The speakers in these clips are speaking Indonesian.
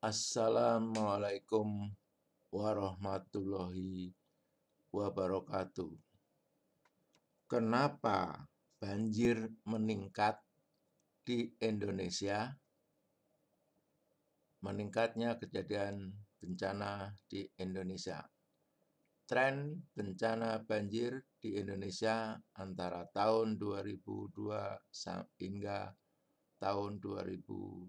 Assalamualaikum warahmatullahi wabarakatuh. Kenapa banjir meningkat di Indonesia? Meningkatnya kejadian bencana di Indonesia. Tren bencana banjir di Indonesia antara tahun 2002 hingga tahun 2020.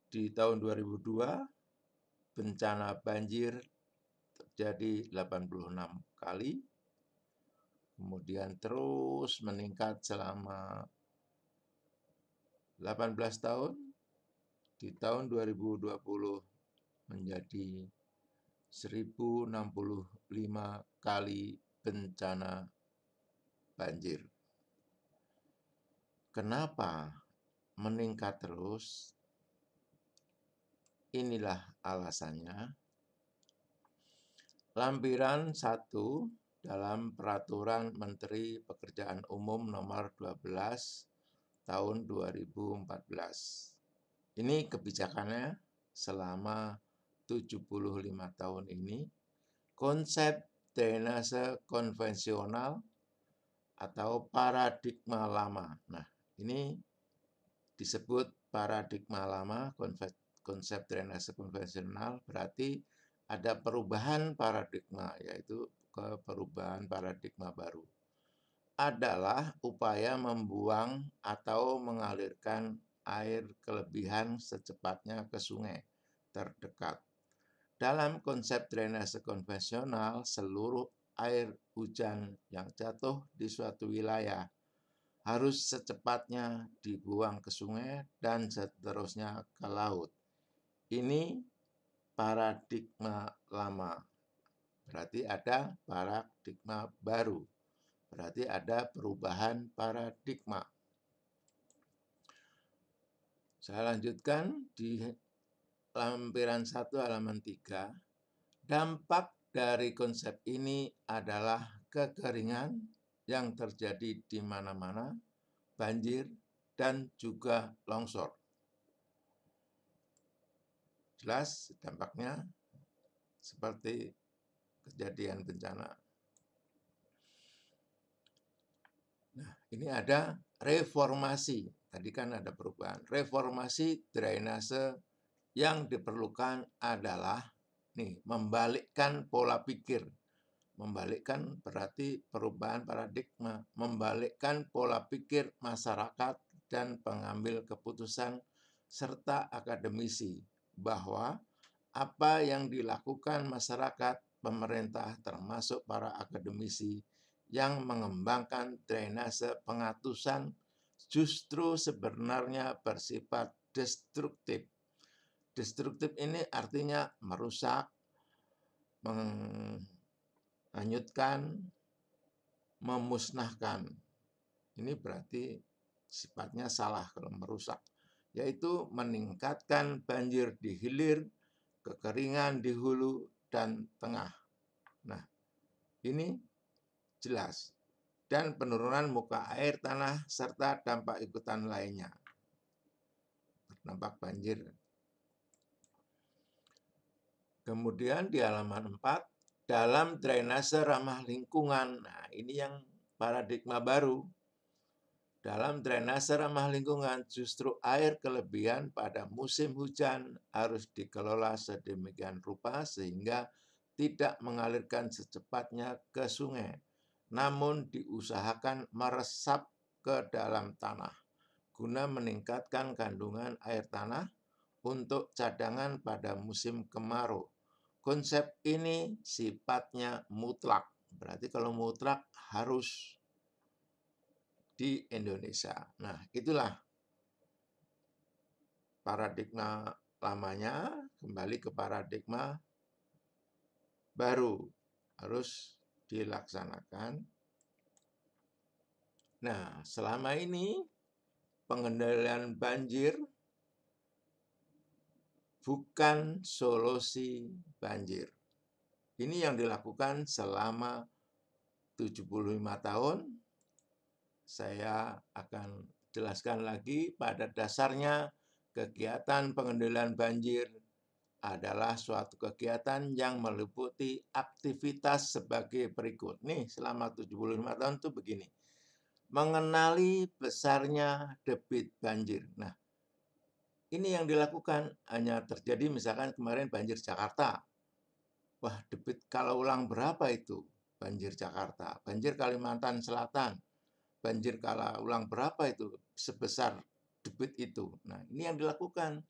Di tahun 2002, bencana banjir terjadi 86 kali, kemudian terus meningkat selama 18 tahun. Di tahun 2020 menjadi 1065 kali bencana banjir. Kenapa meningkat terus? Inilah alasannya. Lampiran 1 dalam Peraturan Menteri Pekerjaan Umum Nomor 12 tahun 2014. Ini kebijakannya selama 75 tahun ini. Konsep drainase konvensional atau paradigma lama. Nah, ini disebut paradigma lama, konsep drainase konvensional, berarti ada perubahan paradigma, yaitu ke perubahan paradigma baru. Adalah upaya membuang atau mengalirkan air kelebihan secepatnya ke sungai terdekat. Dalam konsep drainase konvensional, seluruh air hujan yang jatuh di suatu wilayah harus secepatnya dibuang ke sungai dan seterusnya ke laut. Ini paradigma lama. Berarti ada paradigma baru. Berarti ada perubahan paradigma. Saya lanjutkan di lampiran 1 halaman 3. Dampak dari konsep ini adalah kekeringan yang terjadi di mana-mana, banjir, dan juga longsor. Jelas dampaknya seperti kejadian bencana. Nah, ini ada reformasi. Tadi kan ada perubahan. Reformasi drainase yang diperlukan adalah membalikkan pola pikir. Membalikkan berarti perubahan paradigma, membalikkan pola pikir masyarakat dan pengambil keputusan serta akademisi bahwa apa yang dilakukan masyarakat, pemerintah, termasuk para akademisi yang mengembangkan drainase pengatusan justru sebenarnya bersifat destruktif. Destruktif ini artinya merusak, menghanyutkan, memusnahkan. Ini berarti sifatnya salah kalau merusak, yaitu meningkatkan banjir di hilir, kekeringan di hulu dan tengah. Nah, ini jelas. Dan penurunan muka air tanah serta dampak ikutan lainnya. Terdampak banjir. Kemudian di halaman 4, dalam drainase ramah lingkungan. Nah, ini yang paradigma baru. Dalam drainase ramah lingkungan, justru air kelebihan pada musim hujan harus dikelola sedemikian rupa sehingga tidak mengalirkan secepatnya ke sungai, namun diusahakan meresap ke dalam tanah guna meningkatkan kandungan air tanah untuk cadangan pada musim kemarau. Konsep ini sifatnya mutlak. Berarti kalau mutlak harus di Indonesia. Nah, itulah paradigma lamanya, kembali ke paradigma baru. Harus dilaksanakan. Nah, selama ini pengendalian banjir bukan solusi banjir. Ini yang dilakukan selama 75 tahun. Saya akan jelaskan lagi. Pada dasarnya Kegiatan pengendalian banjir adalah suatu kegiatan yang meliputi aktivitas sebagai berikut. Nih, selama 75 tahun itu begini. Mengenali besarnya debit banjir. Nah, ini yang dilakukan hanya terjadi misalkan kemarin banjir Jakarta. Wah, debit kalau ulang berapa itu? Banjir Jakarta, banjir Kalimantan Selatan, banjir kala ulang berapa itu sebesar debit itu. Nah, ini yang dilakukan.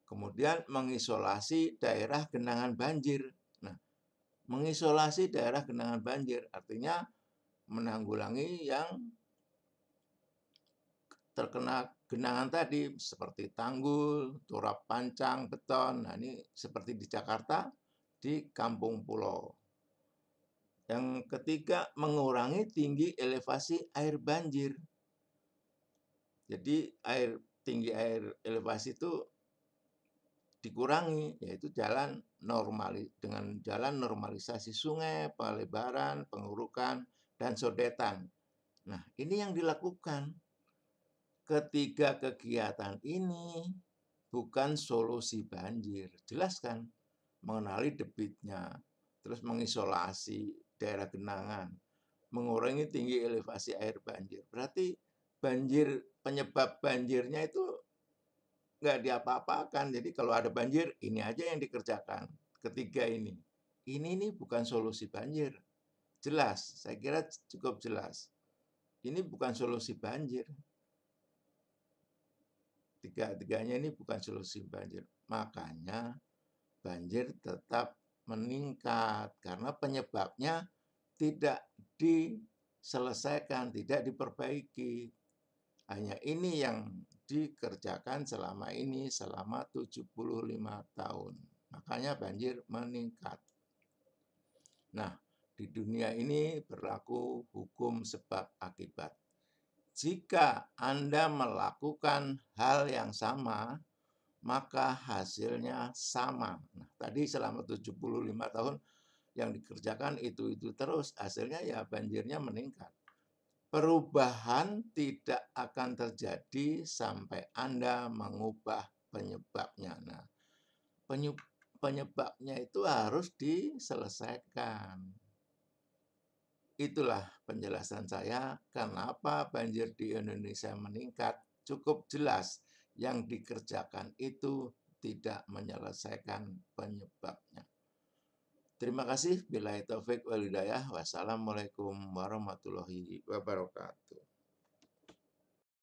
Kemudian mengisolasi daerah genangan banjir. Nah, mengisolasi daerah genangan banjir artinya menanggulangi yang terkena genangan tadi seperti tanggul, turap pancang, beton. Nah, ini seperti di Jakarta di kampung pulau. Yang ketiga, mengurangi tinggi elevasi air banjir. Jadi tinggi air elevasi itu dikurangi, yaitu dengan jalan normalisasi sungai, pelebaran, pengurukan, dan sodetan. Nah, ini yang dilakukan. Ketiga kegiatan ini bukan solusi banjir. Jelas kan? Mengenali debitnya, terus mengisolasi daerah genangan, mengurangi tinggi elevasi air banjir. Berarti penyebab banjirnya itu nggak diapa-apakan. Jadi kalau ada banjir, ini aja yang dikerjakan. Ketiga ini. Ini bukan solusi banjir. Jelas, saya kira cukup jelas. Ini bukan solusi banjir. Tiga-tiganya ini bukan solusi banjir. Makanya banjir tetap meningkat karena penyebabnya tidak diselesaikan, tidak diperbaiki. Hanya ini yang dikerjakan selama 75 tahun. Makanya banjir meningkat. Nah, di dunia ini berlaku hukum sebab akibat. Jika Anda melakukan hal yang sama, maka hasilnya sama. Nah, tadi selama 75 tahun yang dikerjakan itu terus, hasilnya ya banjirnya meningkat. Perubahan tidak akan terjadi sampai Anda mengubah penyebabnya. Nah, penyebabnya itu harus diselesaikan. Itulah penjelasan saya kenapa banjir di Indonesia meningkat. Cukup jelas yang dikerjakan itu tidak menyelesaikan penyebabnya. Terima kasih. Billahi taufik wal hidayah. Wassalamualaikum warahmatullahi wabarakatuh.